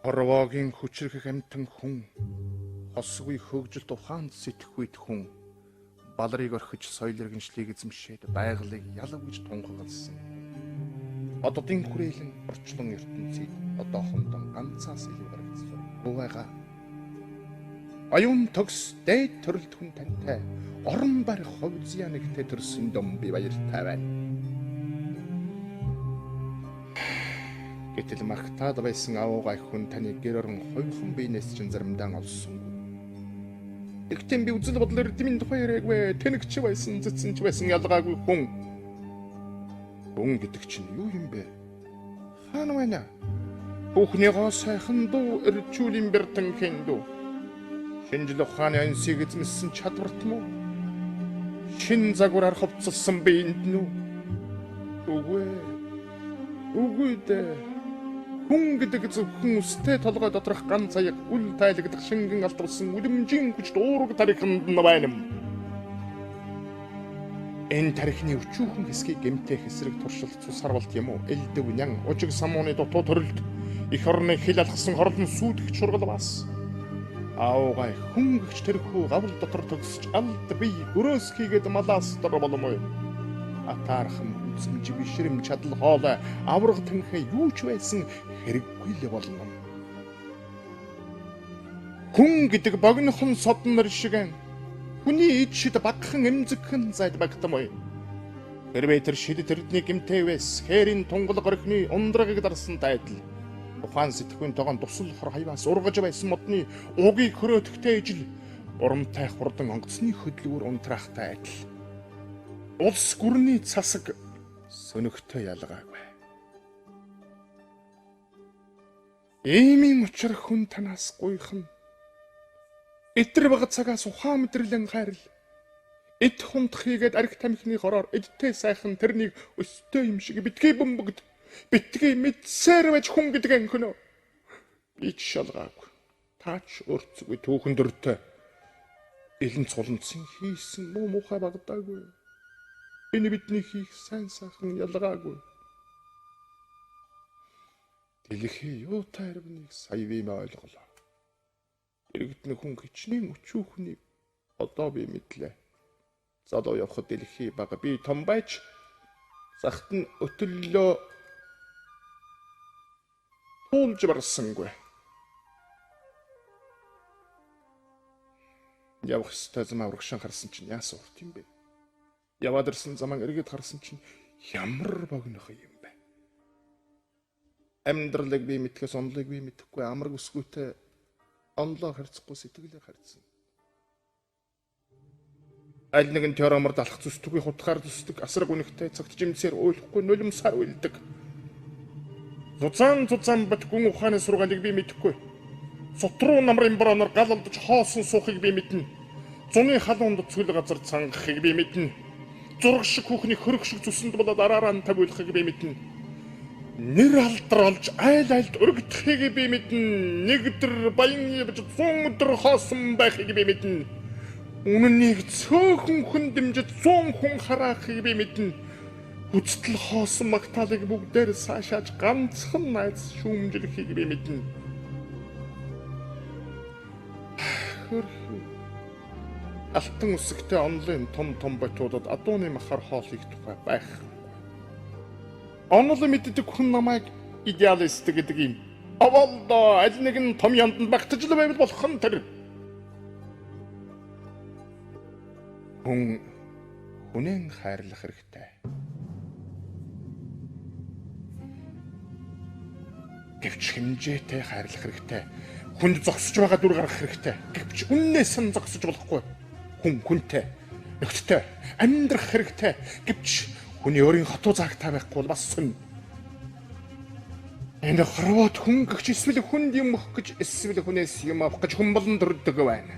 Хорвоогийн хүчрэх амтан хүн, хосгүй хөгжилт ухаанд сэтгэхүйт хүн, балрыг орхиж соёл иргэншлийг эзэмшээд байгалыг ялав гэж тунхагласан. Ододын хүрээлэн орчлон ертөнцид одоохондоо ганцаас илүү гарагцсан байгаа. Аюун төгс дээд төрөлт хүн тантай орон барих ховзья нэгтээ төрсөн дом би баяртай байна. Гэтэл магтаад байсан авуугай хүн таны гэр орон хоёрхан биенээс чинь заримдаа олсонгүй. Игтэн би үзэл бодол эрдэмийн тухай яриагвэ, тэнэгч байсан, цэцэнч байсан ялгаагүй хүн. Хүн гэдэг чинь юу юм бэ? Хаана байна? Бүхнийгөө сайхан дуу эрчүүлийн бэртэн хэндүү. Шинжил ухааны ансыг эзэмсэн чадварт муу? Шин загвараар ховцолсон биеинд нү? Үгүй дээ. Хүн гэдэг зөвхөн үстэй толгой доторх ганц аяг үл тайлагдах шингэн алтарсан үлэмжийн хүчт уурга тариханд нь байна. Энэ тарихны өчүүхэн хэсгийг гэмтэй хэсрэг туршилт цус харвалт юм уу? Элдэв нян ужиг самууны дутуу төрөлд их орны хил алхсан хорлон сүйдэх шургал бас. Аавгай хүн гэгч тэрхүү гавл дотор төгсч алд бие өрөөс хийгээд малаас дор боломой. Атаархан үзмж бишрэм чадал хоолой авраг тэнхээ юу ч байсан хэрэггүй л болно. Хүн гэдэг богинохон соднор шиг хүний ид шид багхан эмзэгхэн зайд багтамой. Хэрвээ тэр шид тэрдний гимтэй байс хээрийн тунгал горхны ундрагыг дарсан тайтал. Ухаан сэтгүүн тогоон тусал хор хаяас ургаж байсан модны угийг хөрөөтгтэй ижил урамтай хурдан онгоцны хөдөлгөөр унтраахтай адил. Улс гүрний цасаг сөнөгтэй ялгаагүй. Иймийн учир хүн танаас гуйхан. Итэр баг цагаас ухаан мэдрэлэн хайрл. Эд хунт хийгээд арх тамхины хороор эдтэй сайхан тэрнийг өстэй юм шиг битгий бөмбөгд. Битгий мэдсээр байж хүн гэдэг анхнөө. Би ч шалгаагүй. Таач өрцөгүй түүхэн дөртэй. Элен цуланцын хийсэн муу мухай багдаагүй. Энэ бидний хийх сайн сайхан ялгаагүй. Дэлхий юутай ирвнийг сая бим ойлголоо. Иргэдний хүн хичнээн өчүүхнийг одоо би мэдлээ. Залуу явхад дэлхий бага би том байж захт нь өтөллөө туулж барсангүй. Явах ёстой зам аврагшин харсан чинь яасан урт юм бэ? Яваад ирсэн заман эргээд харсан чинь ямар богинохон юм бэ? Амьдралыг би мэдхээс онлыг би мэдэхгүй амраг өсгүйтэй онлоо харьцахгүй сэтгэлээ харьцсан. Аль нэгэн теореморд алах зүстгүй хутгаар зүсдэг асар гүнхтэй цагт жимсээр ойлгохгүй нулимсаар уйлдаг. Зузаан бат гүн ухааны сургаалыг би мэдэхгүй. Сутруу намрын борооноор галалдаж хоосон суухыг би мэднэ. Зуны халуунд цүл газар цангахыг би мэднэ. Зураг шиг хүүхний хөрөг шиг зүсэнд болоод араараа нь тавиулахыг би мэднэ. Нэр алдар олж айлд өргөдөхийг би мэднэ. Нэгдэр баян явж 100 өдөр хоосон байхыг би мэднэ. Үнэнийг цөөхөн хүн дэмжиж 100 хүн хараахыг би мэднэ. Хүчтэл хоосон магтаалыг бүгдээр саашааж ганцхан найз шүүмжлэхийг би мэднэ. Алтан үсэгтэй онлын том батуудад адууны махар хоолыг тухай байх. Онол мэддэг хүн намайг идеалист гэдэг юм. Авалдаа аль нэгэн том янданд багтаж л байвал болох нь тэр. Хүнэн хайрлах хэрэгтэй. Гэвч хэмжээтэй хайрлах хэрэгтэй. Хүнд зогсож байгаа дүр гаргах хэрэгтэй. Гэвч үннээс нь зогсож болохгүй. Хүн хүнтэй, нөхдөдтэй амьдрах хэрэгтэй. Гэвч хүний өөрийн хотуу заагтай байхгүй бол бас сүн. Энэ хорвоод хүн гэгч эсвэл хүнд юм өгөх гэж эсвэл хүнээс юм авах гэж хүн болон төрдөг байна.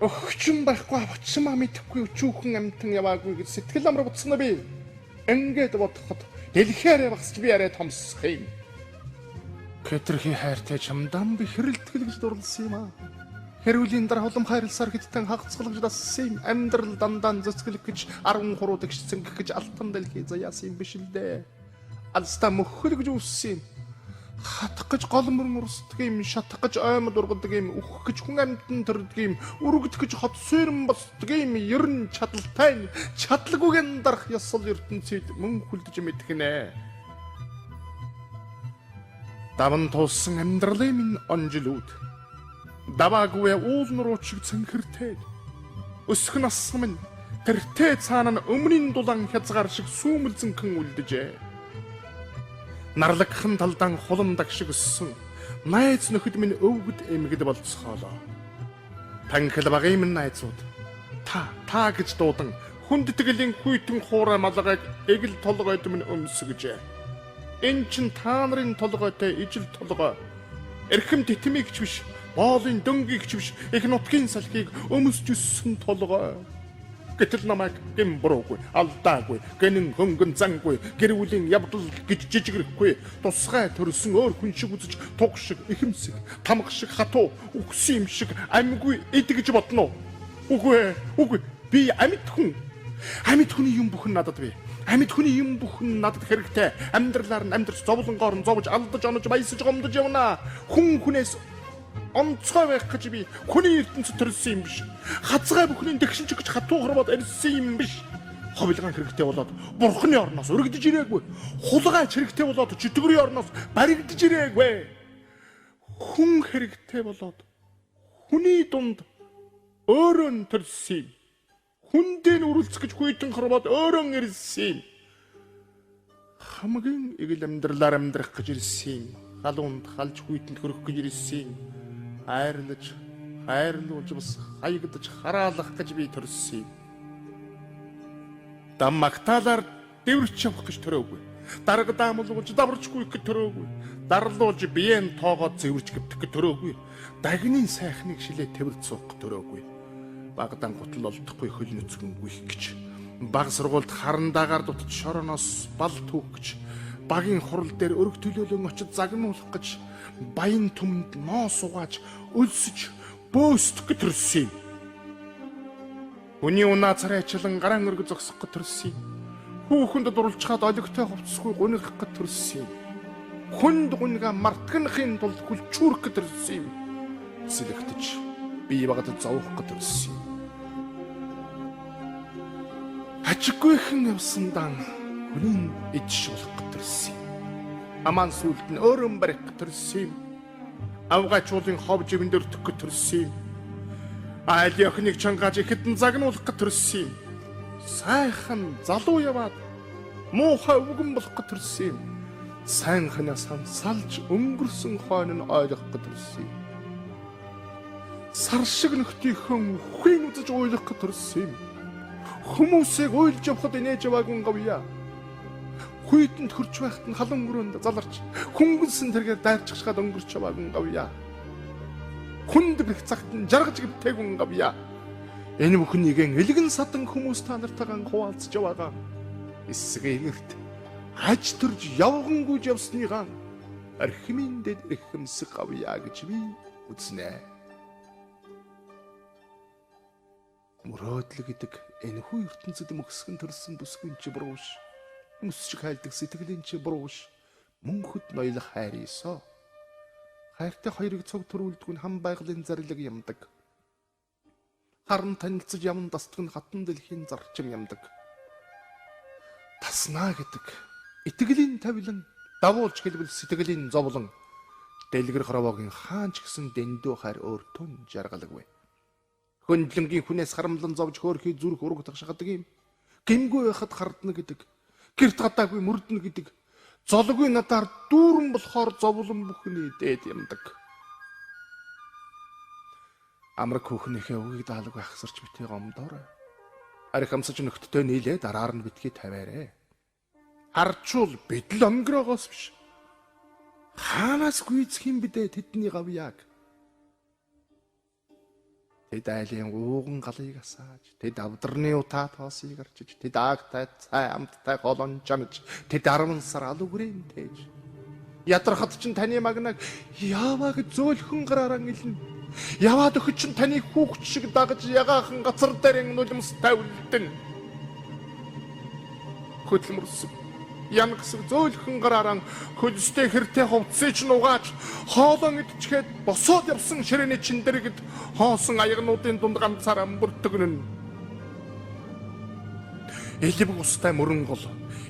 Өгчин байхгүй авчмаа мэдэхгүй өчүүхэн амтан яваагүй гэж сэтгэл амар бутсан би. Ингээд бодоход дэлхээрээ багсч би арай томсох юм. Хэтэрхий хайртай чамдан би хэрэлтгэл гэж дурлсан юм аа. Хэрүүлийн дараа холом хайрласаар хэдтэн хагцгалж дассан юм. Амьдрал дандаа зөцгөлөх гэж 13 дэгшсэн гэж алтан дэлхий заяасан юм биш л дээ. Алстаа мөхөл гэж үссэн юм. хатах гэж гол мөрөн урсдаг юм, шатах гэж аймад ургадаг юм, үхэх гэж хүн амьтан төрдөг юм, өргөдөх гэж хот суурин босдог юм, ерөн чадaltaй чадлагүйгэн дарах ёсол ертөнцид мөн хүлдэж мэдхнэ. Даван тулсан амьдралын минь онжилүүд даваагүй уулнуур шиг цэнхэртэй өсөх нассан минь тэртээ цаана өмнийн дулаан хязгаар шиг сүүмэлзэнхэн үлдэжээ. Нарлагхан талдан хуландаг шиг өссөн найз нөхөд минь өвгөд эмгэд болцоолоо. Танхил багын минь найзууд та гэж дуудан хүндтгэлийн хүйтэн хуурай малгайг эгэл толгойд минь өмсгөжээ. Энэ чин та нарын толгойтой ижил толгой эрхэм титмийг ч биш, боолын дөнгийг ч биш, их нутгийн салхийг өмсж өссөн толгой. Гэтэл намайг гэм буруугүй, алдаагүй, гэнэн хөнгөн зангүй, гэр бүлийн явдал гэж жижигрэхгүй, тусгай төрсөн өөр хүн шиг үзэж, туг шиг, ихэмсэг, тамга шиг хатуу, үхсэн юм шиг амьгүй идэгж бодно. Үгүй, би амьд хүн. Амьд хүний юм бүхэн надад бий. Амьд хүний юм бүхэн надад хэрэгтэй. Амьдралаар нь амьдрч зовлонгоор нь зовж, алдаж, онож, баясаж, гомдож явна. Хүн хүнээс онцгой байх гэж би хүний ертөнцид төрсөн юм биш. Хазгай бүхний тэгшинч гэж хатуу хорвоод ирсэн юм биш. Ховлгаан хэрэгтэй болоод бурхны орноос өргөдөж ирээгүй. Хулгай хэрэгтэй болоод чөтгөрийн орноос баригдаж ирээгүй. Хүн хэрэгтэй болоод хүний дунд өөрөө нь төрсөн юм. Хүндээ үрэлцэх гэж хүйтэн хорвоод өөрөө ирсэн юм. Хамгийн эгэл амьдралаар амьдрах гэж ирсэн юм. Галуунд халж хүйтэнд хөрөх гэж ирсэн юм. Хайрлуулж бас хаягдаж хараалах гэж би төрсөн юм. Дам магтаалаар дэврч явах гэж төрөөгүй. Дарга даамлуулж даварч гүйх гэж төрөөгүй. Дарлуулж биеэн тоогоод зэвэрч гөвдөх гэж төрөөгүй. Дагнын сайхныг шилээ тэвэрч суух гэж төрөөгүй. Багдан гутал олдохгүй хөл нүцгэн гүйх гэж. Баг сургуульд харандагаар дутж шороноос бал түүх гэж. Багийн хурал дээр өрг төлөөлөн очиж загнуулах гэж. Баян түмэнд ноо сугааж өлсөж бөөсдөх гэж төрсөн юм. Хүний унаа царайчлан гараан өргө зогсох гэж төрсөн юм. Хүүхэнд дурлцгаад олигтой хувцсгүй гунигах гэж төрсөн юм. Хүнд гунига мартгахын тулд хүлчүүрэх гэж төрсөн юм. Сэлэгтэж бие багад зовох гэж төрсөн юм. Ачиггүйхэн явсандан хүний ич болох гэж төрсөн юм. Аман сүлд нь өөрөн барих гэж төрсөн юм. Авгачуулын хов живэн дөртөх гэж төрсөн юм. Айл охиныг чангааж ихэдэн загнуулах гэж төрсөн юм. Сайхан залуу яваад муухай өвгөн болох гэж төрсөн юм. Сайн ханаас салж өнгөрсөн хойно нь ойлгох гэж төрсөн юм. Сар шиг нөхдийнхөн үхвийн үзэж уйлах гэж төрсөн юм. Хүмүүсийг уйлж явахад инээж яваагүй гавья. Хүйтэнд хөрч байхад нь халуун өрөөнд заларч хөнгөнсөн тэргээр дайрчихшгаад өнгөрч яваагүй гавья. Хүнд бэх цагт нь жаргаж гівтэйгүй гавья. Энэ бүхнийг элгэн садан хүмүүс та нартайгаа хуваалцж яваагаа. Эсгээрт аж төрж явгангүйж явсныгаа архимын дэд эрхэмсэг гавья гэж би үзнэ. Мөрөөдөл гэдэг энэхүү ертөнцид мөксгөн төрсөн бүсгүн чи бурууш. Мөсчиг хайлдаг сэтгэлийн чи бурууш. Мөнхөд ноёлох хайр ийсо. Хайртай хоёрыг цог төрүүлдэг нь хам байгалийн зарлиг ямдаг. Харан танилцаж явн дастдаг нь хатан дэлхийн зарчим ямдаг. Таснаа гэдэг итгэлийн тавилан давуулж хэлбэл сэтгэлийн зовлон дэлгэр хоровоогийн хаанч гэсэн дэндүү хайр өөртөө жаргалгүй. Хөндлөнгийн хүнээс харамлан зовж хөөрхий зүрх ураг тагшаадаг юм. Гимгүй байхад хардна гэдэг. Гэрт гадаагүй мөрднө гэдэг. Золгүй надаар дүүрэн болохоор зовлон бүхний дээд ямдаг. Амраг хүүхнийхээ үгийг даалгүй ахсарч битгий гомдоорой. Арих амсаж нөхдөдөө нийлээ дараар нь битгий тавиарэ. Харчул бидл өнгөрөөгоос биш. Хаанаас гүйцэх юм бідэ тэдний гавьяаг. Тэд айлын ууган галыг асааж, тэд авдрны утаа тоосыг арчиж, тэд агтай цай амттай холон чамж, тэд 10 сар алугрын тээж. Ядрахад чинь таны магнаг яваа гэж зөөлхөн гараараа илнэ. Яваад өгч чинь таны хүүхд шиг дагаж ягаахан газар дээр нулимстай үлдэн. Хөдөлмөрсөн. янагсаг зөөлхөн гарааран хөлстэй хэртэй хувцсыг ч нугаач хоолон идчихэд босоод явсан ширээний чин дэргэд хоосон аягнуудын дунд ганцаараа бүртгэнэн. Элбэг устай мөрөн гол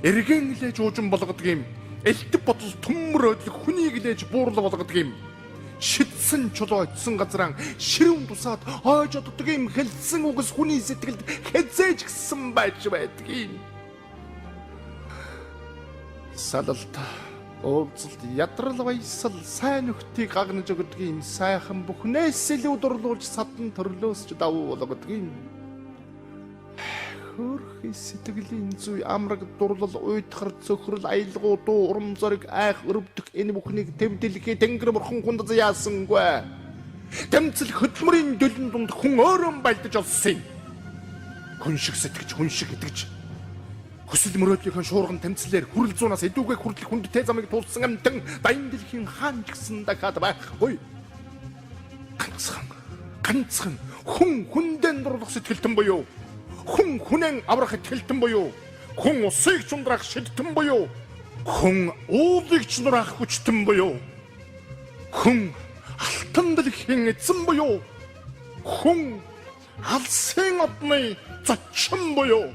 эргэн илээж уужин болгодог юм. Элтэг бодол төмөр өдлөг хүнийг илээж буурлал болгодог юм. Шидсэн чулуу очсон газраа ширүүн тусаад ойж оддог юм. Хэлсэн үгс хүний сэтгэлд хэзээж гисэн байж байдаг юм. Салалт уулзалт ядрал баясал сайн нөхдийг гагнаж өгдөг юм. Сайхан бүхнээс илүү дурлуулж садан төрлөөсч давуу болгодог юм. Хөрх сэтгэлийн зүй амраг дурлал уйтгар цөхрөл аялгуу дуу урам зориг айх өрөвдөх энэ бүхнийг төвдөлхий тэнгэр бурхан хүнд яасангүй. Тэмцэл хөдөлмөрийн дөлн дунд хүн өөрөө байлдаж олсон юм. Хүн шиг сэтгэж хүн шиг итгэж хүсэл мөрөөдлийнхөө шуурган тэмцлэр хүрэл зуунаас эдүүгээ хүртэл хүндтэй замыг тулсан амтан дайн дэлхийн хаан ч гэсэн дахиад байхгүй. Ганцхан хүн хүндэн дурлах сэтгэлтэн буюу хүн хүнэн аврах итгэлтэн буюу хүн усыг чундрах шидтэн буюу хүн уулыг чундрах хүчтэн буюу хүн алтан дэлхийн эзэн буюу хүн алсын одны зочин буюу